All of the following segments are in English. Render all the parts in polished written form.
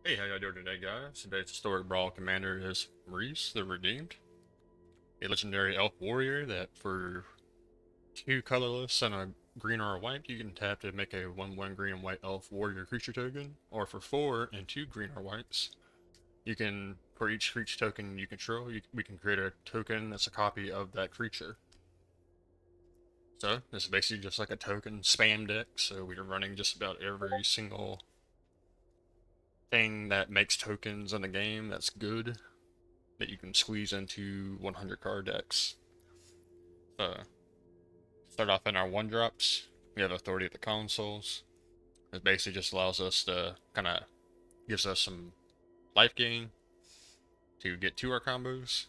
Hey, how y'all doing today, guys? Today's historic Brawl commander is Rhys, the Redeemed, a legendary elf warrior that for 2 colorless and a green or a white, you can tap to make a 1/1 green and white elf warrior creature token, or for 4 and 2 green or whites, you can, for each creature token you control, we can create a token that's a copy of that creature. So, this is basically just like a token spam deck, so we're running just about every single thing that makes tokens in the game that's good that you can squeeze into 100 card decks. Start off in our 1 drops. We have authority at the consoles. It basically just allows us to gives us some life gain to get to our combos,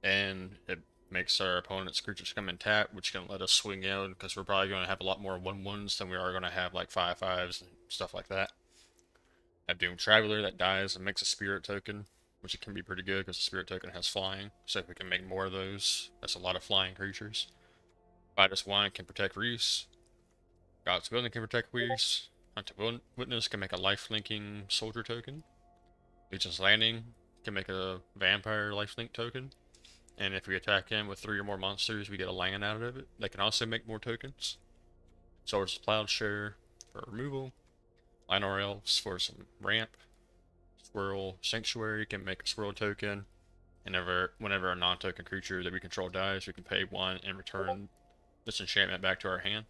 and it makes our opponent's creatures come in tap, which can let us swing out because we're probably going to have a lot more 1/1s than we are going to have like 5/5s and stuff like that. I have Doom Traveler that dies and makes a spirit token, which it can be pretty good because the spirit token has flying. So if we can make more of those, that's a lot of flying creatures. Vitus Wine can protect Rhys. God's Willing can protect Rhys. Hunter Witness can make a life-linking soldier token. Legion's Landing can make a vampire lifelink token. And if we attack him with 3 or more monsters, we get a land out of it. They can also make more tokens. Swords of Plowshare for removal. Llanowar Elves for some ramp. Squirrel Sanctuary can make a squirrel token. And whenever a non-token creature that we control dies, we can pay 1 and return this enchantment back to our hand.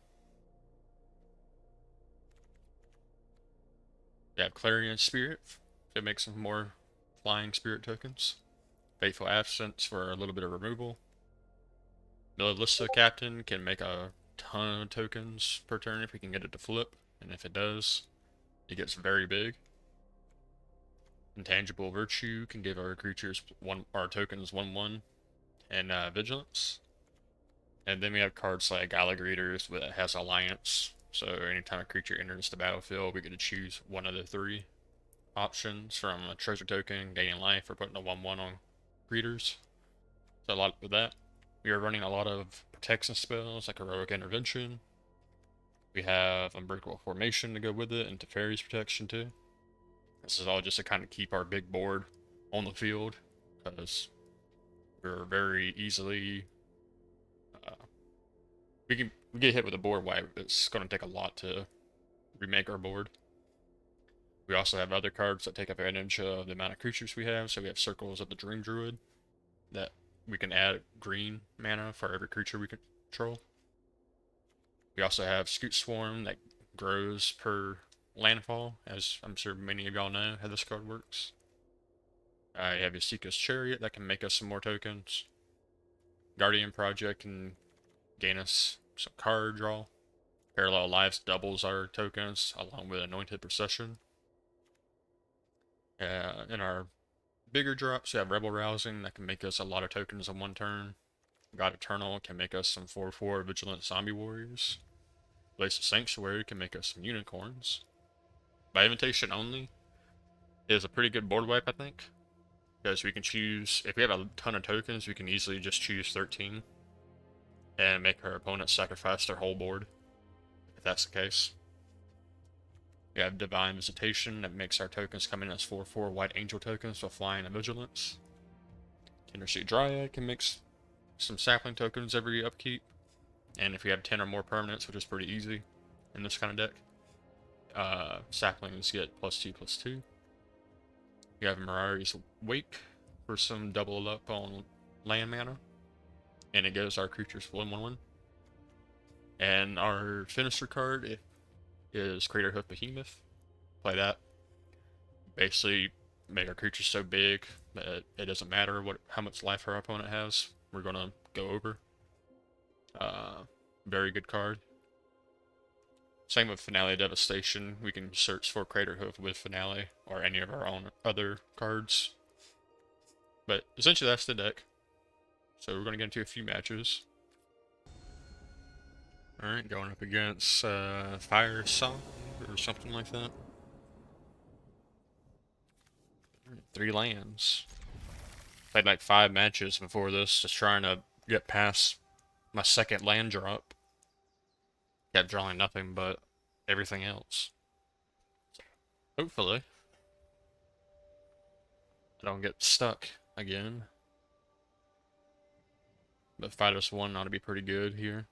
We have Clarion Spirit to make some more flying spirit tokens. Faithful Absence for a little bit of removal. Mililista Captain can make a ton of tokens per turn if we can get it to flip, and if it does, it gets very big. Intangible Virtue can give our creatures our tokens 1/1 and vigilance. And then we have cards like Alligators that has Alliance. So anytime a creature enters the battlefield, we get to choose one of the 3 options from a treasure token, gaining life, or putting a 1/1 on greeters. So a lot with that. We are running a lot of protection spells like Heroic Intervention. We have Unbreakable Formation to go with it, and Teferi's Protection too. This is all just to kind of keep our big board on the field, because we're very easily we get hit with a board wipe. It's going to take a lot to remake our board. We also have other cards that take advantage of the amount of creatures we have. So we have Circles of the Dream Druid that we can add green mana for every creature we control. We also have Scoot Swarm that grows per landfall, as I'm sure many of y'all know how this card works. I have Yasika's Chariot that can make us some more tokens. Guardian Project can gain us some card draw. Parallel Lives doubles our tokens along with Anointed Procession. In our bigger drops, we have Rebel Rousing that can make us a lot of tokens in 1 turn. God Eternal can make us some 4/4 Vigilant Zombie Warriors. Blaze of Sanctuary can make us some Unicorns. By invitation only is a pretty good board wipe, I think. Because we can choose, if we have a ton of tokens, we can easily just choose 13 and make our opponent sacrifice their whole board, if that's the case. We have Divine Visitation that makes our tokens come in as 4/4 White Angel tokens with Flying and Vigilance. Tenderseed Dryad can make some sapling tokens every upkeep. And if we have 10 or more permanents, which is pretty easy in this kind of deck, saplings get +2/+2. We have Mirari's Wake for some double up on land mana, and it gives our creatures 1/1. And our finisher card is Crater Hoof Behemoth. Play that. Basically, make our creatures so big that it doesn't matter how much life our opponent has. We're gonna go over. Very good card. Same with Finale Devastation. We can search for Crater Hoof with Finale or any of our own other cards. But essentially that's the deck. So we're going to get into a few matches. Alright, going up against Fire Song or something like that. 3 lands. Played like 5 matches before this, just trying to get past my second land drop. Kept drawing nothing but everything else. Hopefully, don't get stuck again. But Fighters 1 ought to be pretty good here.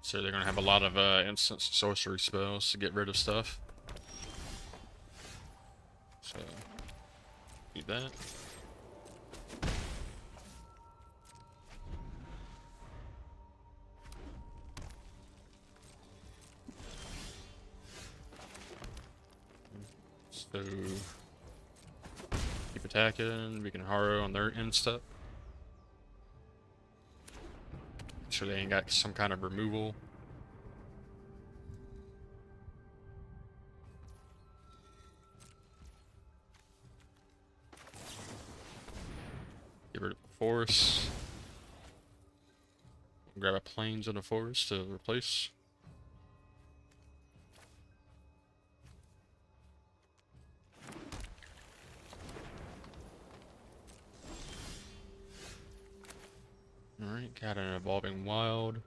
So they're gonna have a lot of instant sorcery spells to get rid of stuff. So need that. So keep attacking. We can Haro on their end step. Sure they ain't got some kind of removal. Get rid of the force. Grab a plains and a forest to replace. Alright, got an evolving wild.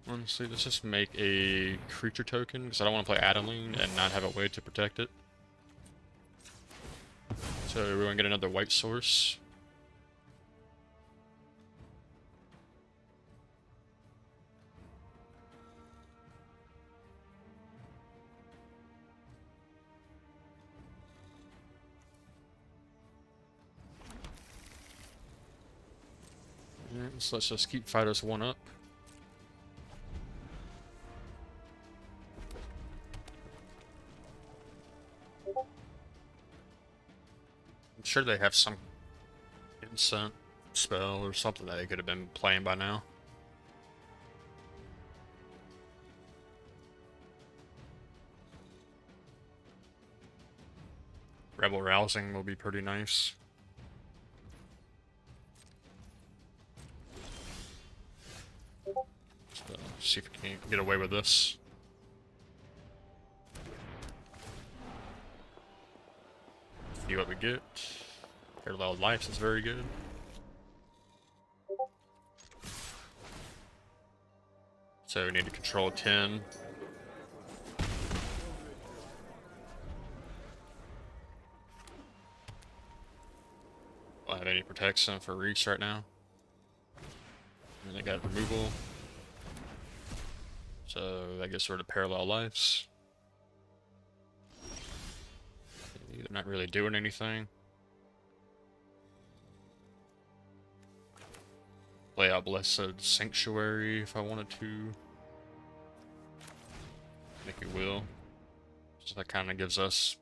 Honestly, let's just make a creature token, because I don't want to play Adeline and not have a way to protect it. So we're going to get another white source. Alright, so let's just keep Fighters 1 up. I'm sure they have some instant spell or something that they could have been playing by now. Rebel Rousing will be pretty nice. So, see if we can get away with this. See what we get. Parallel Life is very good. So we need to control 10. Don't have any protection for Rhys right now. And they got removal. So that gets rid of Parallel Lives. They're not really doing anything. Play out Blessed Sanctuary if I wanted to. I think we will. So that kind of gives us...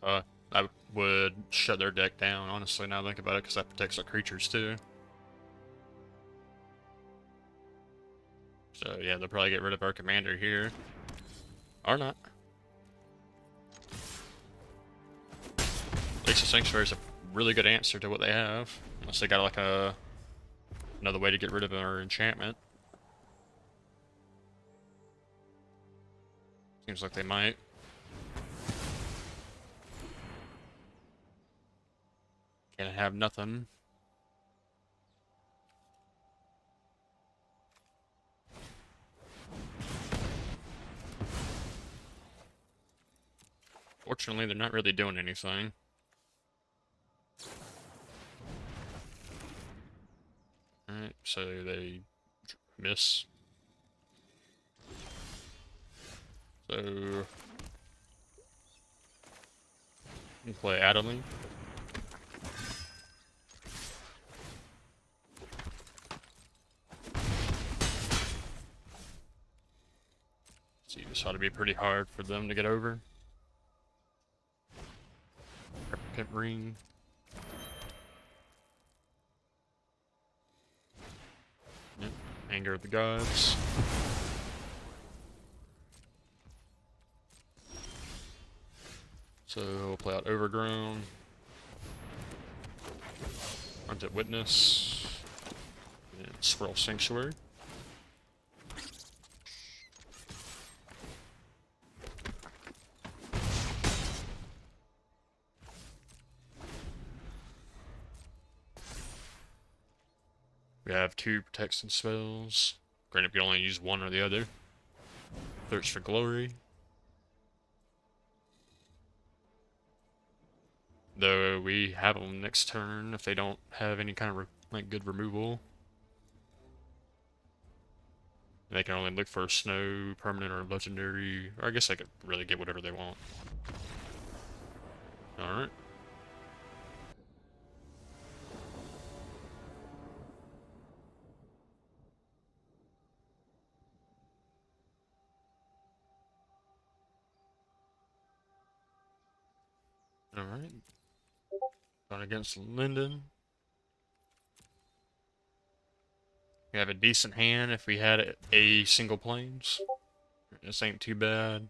I would shut their deck down, honestly, now I think about it, because that protects our creatures too. So yeah, they'll probably get rid of our commander here. Or not. At least the Sanctuary is a really good answer to what they have. Unless they got like another way to get rid of our enchantment. Seems like they might. Can't have nothing. Fortunately, they're not really doing anything. Alright, so they miss. So you play Adeline. See, this ought to be pretty hard for them to get over. Replicant Ring. Yep. Anger of the Gods. So we'll play out Overgrown. Runs at Witness. Swirl Sanctuary. We have 2 protection spells. Granted, we can only use one or the other. Search for Glory. Though we have them next turn if they don't have any kind of like good removal. They can only look for snow, permanent, or legendary. Or I guess they could really get whatever they want. Alright. Alright. Going against Linden. We have a decent hand if we had a single planes. This ain't too bad.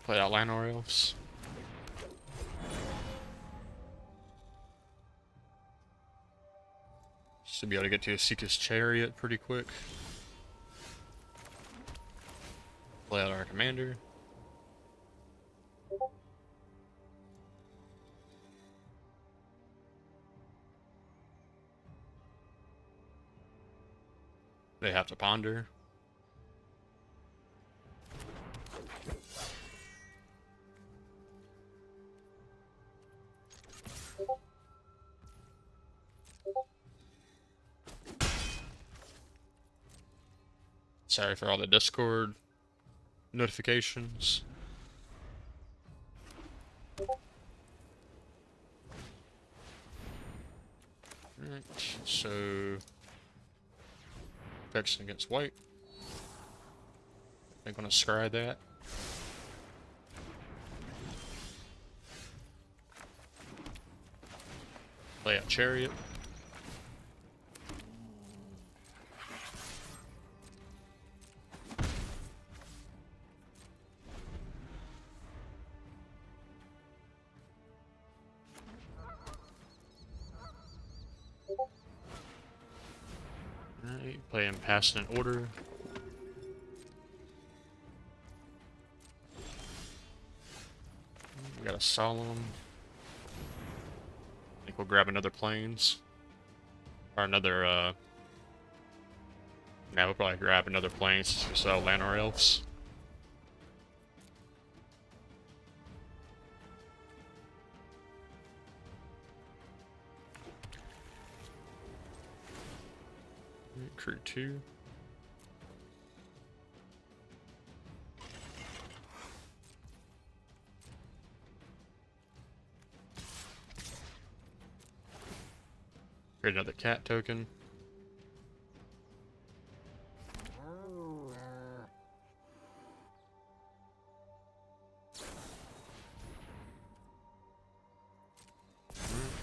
Play out Llanowar Elves. Should be able to get to a Seeker's Chariot pretty quick. Play out our commander. They have to ponder. Sorry for all the Discord notifications. Alright, so protection against white. I'm gonna scry that. Play out Chariot. Alright, play in Passing in Order. We got a Solemn. I think we'll grab another Plains. Or another, now we'll probably grab another Plains to sell Llanowar Elves. Crew 2. Create another cat token.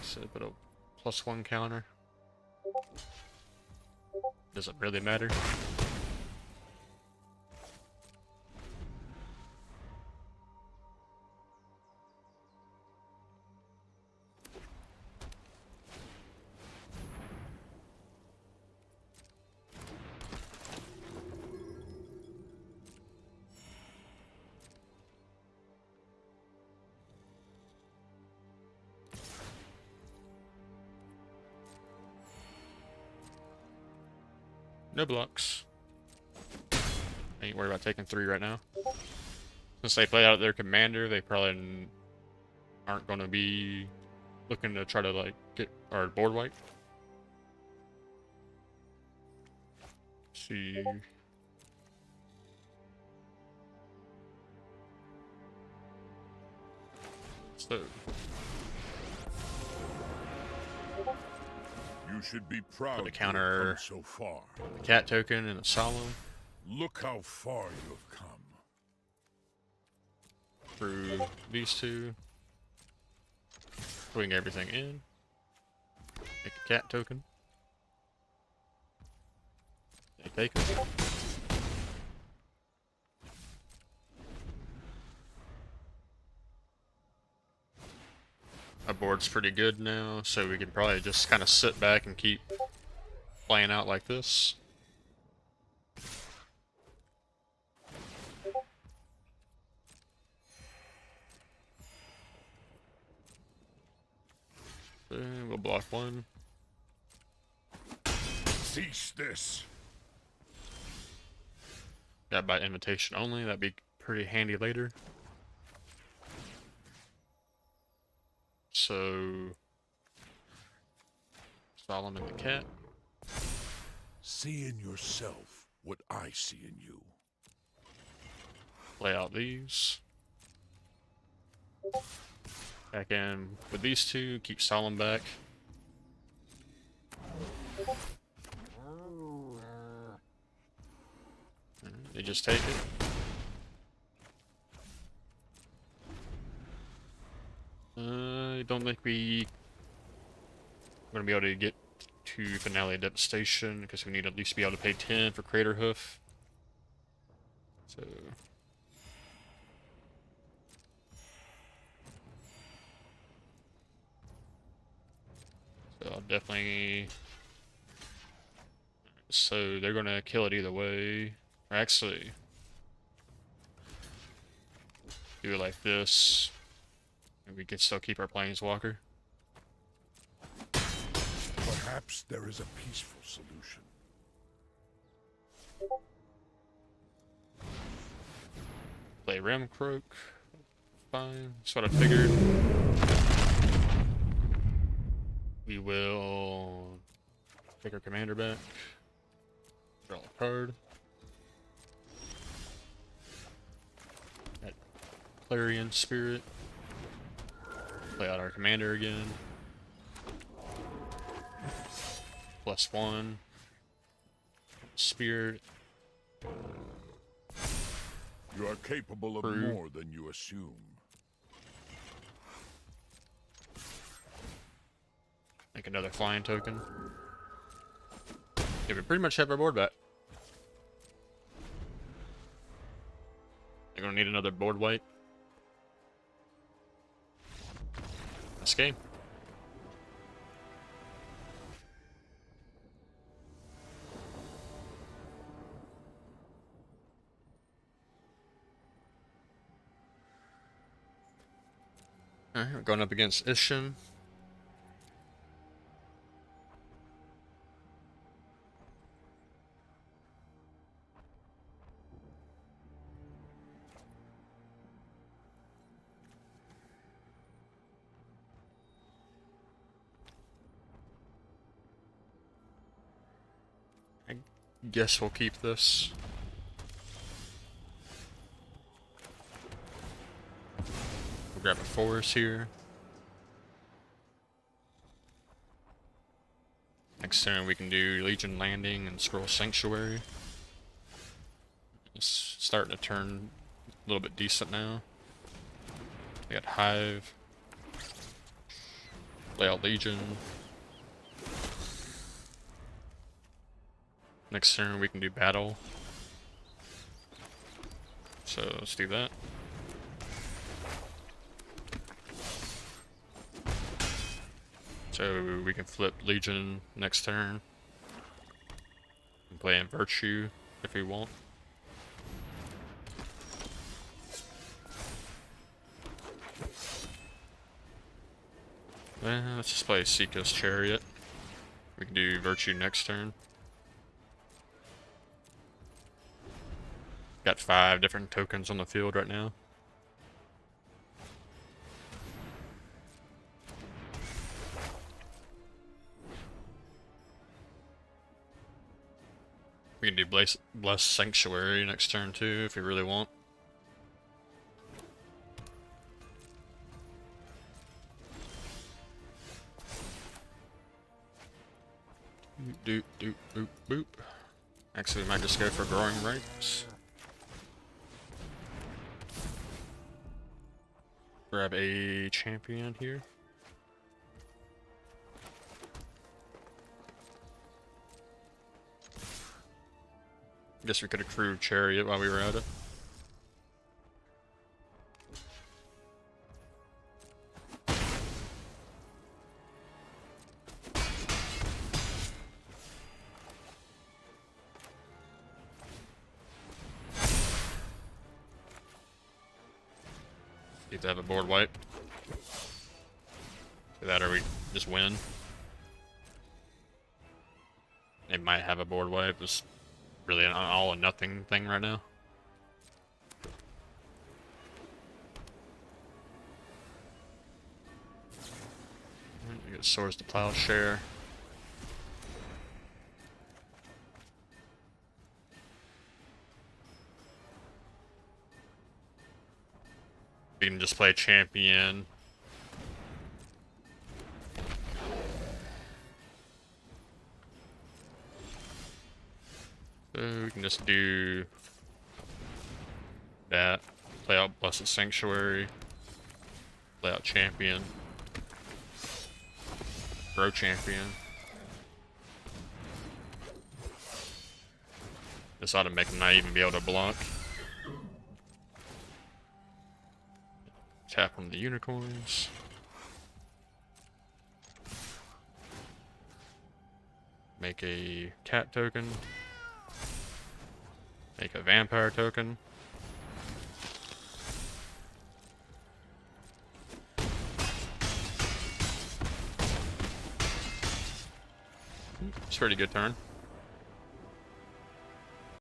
So put a +1 counter. Doesn't really matter. No blocks. Ain't worried about taking 3 right now. Since they played out their commander, they probably aren't going to be looking to try to like get our board wipe. Let's see. So You should be proud to counter you have come so far. the cat token and a Solemn. Look how far you have come. Through these 2. Swing everything in. Make a cat token. Take it. Our board's pretty good now, so we can probably just kind of sit back and keep playing out like this. We'll block one. Cease this. Got by invitation only, that'd be pretty handy later. So, Solomon the cat. See in yourself what I see in you. Play out these. Back in with these two, keep Solomon back. They just take it. I don't think we're gonna be able to get to Finale of Devastation because we need to at least be able to pay 10 for Crater Hoof. So I'll definitely. So they're gonna kill it either way. Or actually, do it like this, and we can still keep our Planeswalker. Perhaps there is a peaceful solution. Play Rimcroak. Fine, that's what I figured. We will take our commander back. Draw a card. Got Clarion Spirit. Play out our commander again. +1. Spirit. You are capable of True. more than you assume. Make another flying token. Yeah, we pretty much have our board back. They're gonna need another board wipe. This game. Alright, we're going up against Ishin. I guess we'll keep this. We'll grab a forest here. Next turn we can do Legion Landing and Scroll Sanctuary. It's starting to turn a little bit decent now. We got Hive. Play out Legion. Next turn we can do Battle. So let's do that. So we can flip Legion next turn. And play in Virtue if we want. Let's just play Seeker's Chariot. We can do Virtue next turn. Got 5 different tokens on the field right now. We can do Bless Sanctuary next turn too if we really want. Doop doop boop boop. Actually, we might just go for Growing Rights. Grab a champion here. Guess we could accrue Chariot while we were at it. Need to have a board wipe. That or we just win. It might have a board wipe. It's really an all or nothing thing right now. We get Swords to Plowshare. We can just play champion. So we can just do that. Play out Blessed Sanctuary. Play out champion. Grow champion. This ought to make him not even be able to block. Tap on the unicorns. Make a cat token. Make a vampire token. It's a pretty good turn.